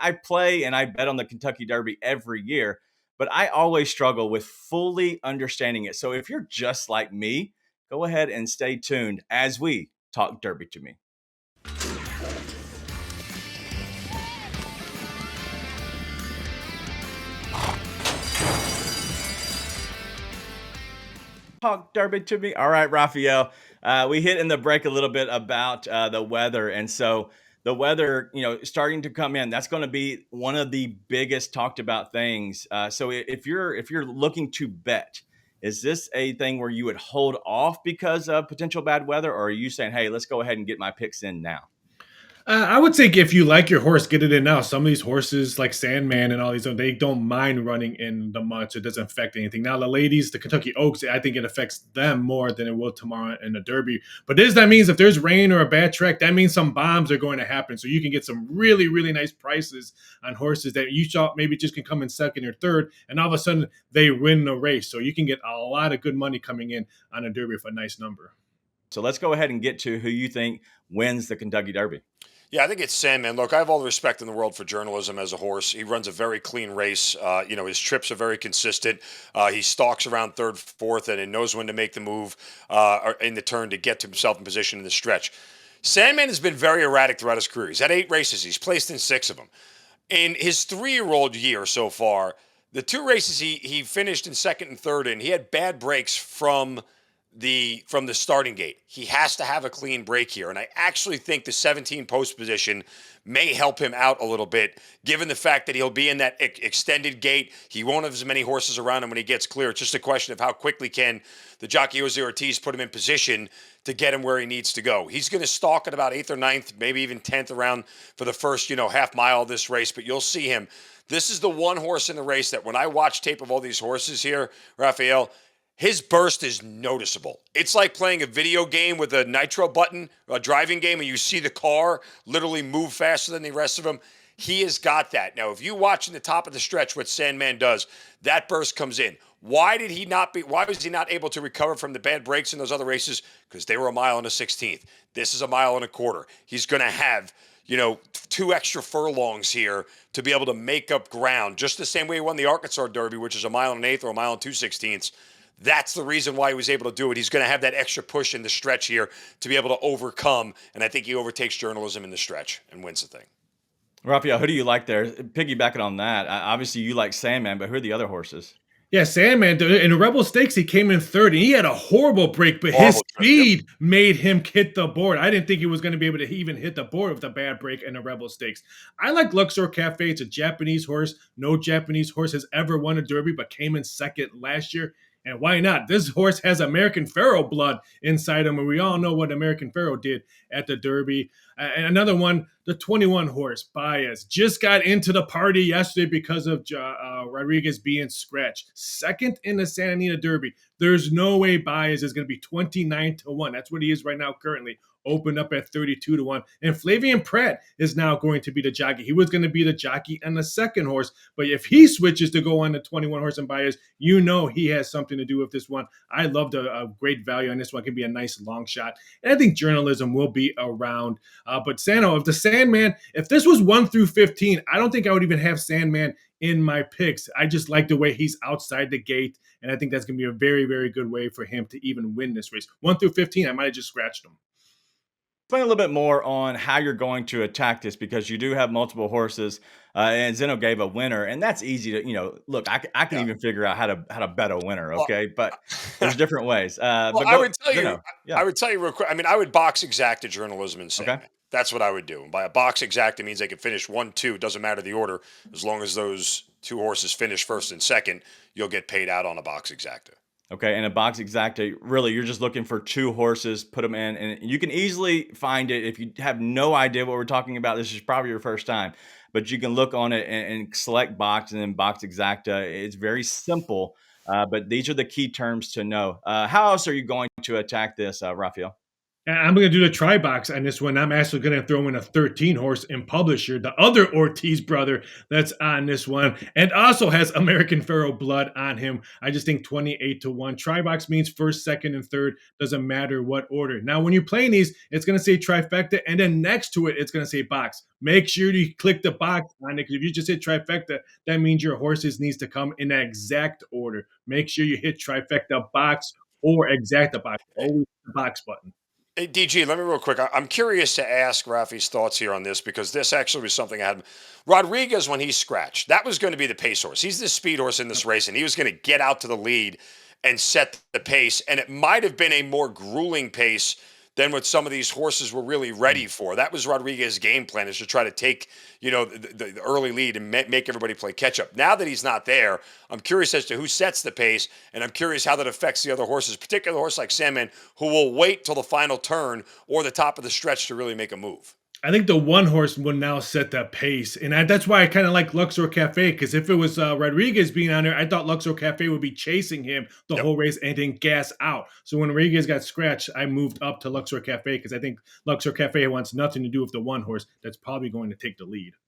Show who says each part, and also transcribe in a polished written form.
Speaker 1: I play and I bet on the Kentucky Derby every year, but I always struggle with fully understanding it. So if you're just like me, go ahead and stay tuned as we talk Derby to me. Talk Derby to me. All right, Raphael. We hit in the break a little bit about the weather, and so the weather, starting to come in. That's going to be one of the biggest talked about things. So if you're looking to bet, is this a thing where you would hold off because of potential bad weather, or are you saying, hey, let's go ahead and get my picks in now?
Speaker 2: I would say if you like your horse, get it in now. Some of these horses, like Sandman and all these, they don't mind running in the mud, so it doesn't affect anything. Now, the ladies, the Kentucky Oaks, I think it affects them more than it will tomorrow in the Derby. But that means if there's rain or a bad track, that means some bombs are going to happen. So you can get some really, really nice prices on horses that you thought maybe just can come in second or third, and all of a sudden they win the race. So you can get a lot of good money coming in on a Derby for a nice number.
Speaker 1: So let's go ahead and get to who you think wins the Kentucky Derby.
Speaker 3: Yeah, I think it's Sandman. Look, I have all the respect in the world for journalism as a horse. He runs a very clean race. His trips are very consistent. He stalks around third, fourth, and he knows when to make the move in the turn to get himself in position in the stretch. Sandman has been very erratic throughout his career. He's had 8 races. He's placed in 6 of them. In his 3-year-old year so far, the 2 races he finished in second and third in, he had bad breaks from the starting gate. He has to have a clean break here. And I actually think the 17 post position may help him out a little bit, given the fact that he'll be in that extended gate. He won't have as many horses around him when he gets clear. It's just a question of how quickly can the jockey Jose Ortiz put him in position to get him where he needs to go. He's going to stalk at about 8th or 9th, maybe even 10th around for the first, half mile of this race, but you'll see him. This is the one horse in the race that when I watch tape of all these horses here, Raphael, his burst is noticeable. It's like playing a video game with a nitro button, a driving game, and you see the car literally move faster than the rest of them. He has got that. Now, if you watch in the top of the stretch what Sandman does, that burst comes in. Why was he not able to recover from the bad breaks in those other races? Because they were a mile and a 16th. This is a mile and a quarter. He's going to have 2 extra furlongs here to be able to make up ground, just the same way he won the Arkansas Derby, which is a mile and an eighth or a mile and 2/16. That's the reason why he was able to do it. He's going to have that extra push in the stretch here to be able to overcome, and I think he overtakes journalism in the stretch and wins the thing.
Speaker 1: Raphael, who do you like there? Piggybacking on that, obviously you like Sandman, but who are the other horses?
Speaker 2: Yeah, Sandman, in the Rebel Stakes, he came in third, and he had a horrible break, but his speed made him hit the board. I didn't think he was going to be able to even hit the board with a bad break in the Rebel Stakes. I like Luxor Cafe. It's a Japanese horse. No Japanese horse has ever won a Derby, but came in second last year. And why not? This horse has American Pharoah blood inside him, and we all know what American Pharoah did at the Derby. And another one, the 21 horse, Baez, just got into the party yesterday because of Rodriguez being scratched. Second in the Santa Anita Derby. There's no way Baez is going to be 29-1. That's what he is right now currently. Opened up at 32-1. And Flavian Pratt is now going to be the jockey. He was going to be the jockey and the second horse. But if he switches to go on the 21 horse and Baez, he has something to do with this one. I loved a great value on this one. It can be a nice long shot. And I think journalism will be around. But Sano, if the Sandman, if this was 1 through 15, I don't think I would even have Sandman in my picks. I just like the way he's outside the gate. And I think that's going to be a very, very good way for him to even win this race. 1 through 15, I might have just scratched him.
Speaker 1: Explain a little bit more on how you're going to attack this, because you do have multiple horses, and Zeno gave a winner, and that's easy to look. I can even figure out how to bet a winner, okay? But there's different ways. But
Speaker 3: I would tell you,
Speaker 1: Zeno,
Speaker 3: I would tell you real quick. I mean, I would box exacta journalism and Sandman.
Speaker 1: Okay.
Speaker 3: That's what I would do. And by a box exacta means they can finish 1, 2. It doesn't matter the order, as long as those 2 horses finish first and second, you'll get paid out on a box exacta.
Speaker 1: Okay, and a box exacta, really, you're just looking for 2 horses, put them in, and you can easily find it. If you have no idea what we're talking about, this is probably your first time, but you can look on it and select box and then box exacta. It's very simple, but these are the key terms to know. How else are you going to attack this, Raphael?
Speaker 2: And I'm going to do the try box on this one. I'm actually going to throw in a 13 horse in Publisher, the other Ortiz brother that's on this one, and also has American Pharoah blood on him. I just think 28 to 1. Try box means first, second, and third. Doesn't matter what order. Now, when you're playing these, it's going to say trifecta, and then next to it, it's going to say box. Make sure you click the box on it, because if you just hit trifecta, that means your horses needs to come in that exact order. Make sure you hit trifecta box or exacta box. Always the box button.
Speaker 3: Hey, DG, let me real quick. I'm curious to ask Rafi's thoughts here on this because this actually was something I had. Rodriguez, when he scratched, that was going to be the pace horse. He's the speed horse in this race, and he was going to get out to the lead and set the pace. And it might have been a more grueling pace than what some of these horses were really ready for. That was Rodriguez's game plan, is to try to take, the early lead and make everybody play catch up. Now that he's not there, I'm curious as to who sets the pace, and I'm curious how that affects the other horses, particularly a horse like Sandman, who will wait till the final turn or the top of the stretch to really make a move.
Speaker 2: I think the one horse will now set that pace, and that's why I kind of like Luxor Cafe, because if it was Rodriguez being on there, I thought Luxor Cafe would be chasing him the whole race and then gas out. So when Rodriguez got scratched, I moved up to Luxor Cafe because I think Luxor Cafe wants nothing to do with the one horse that's probably going to take the lead.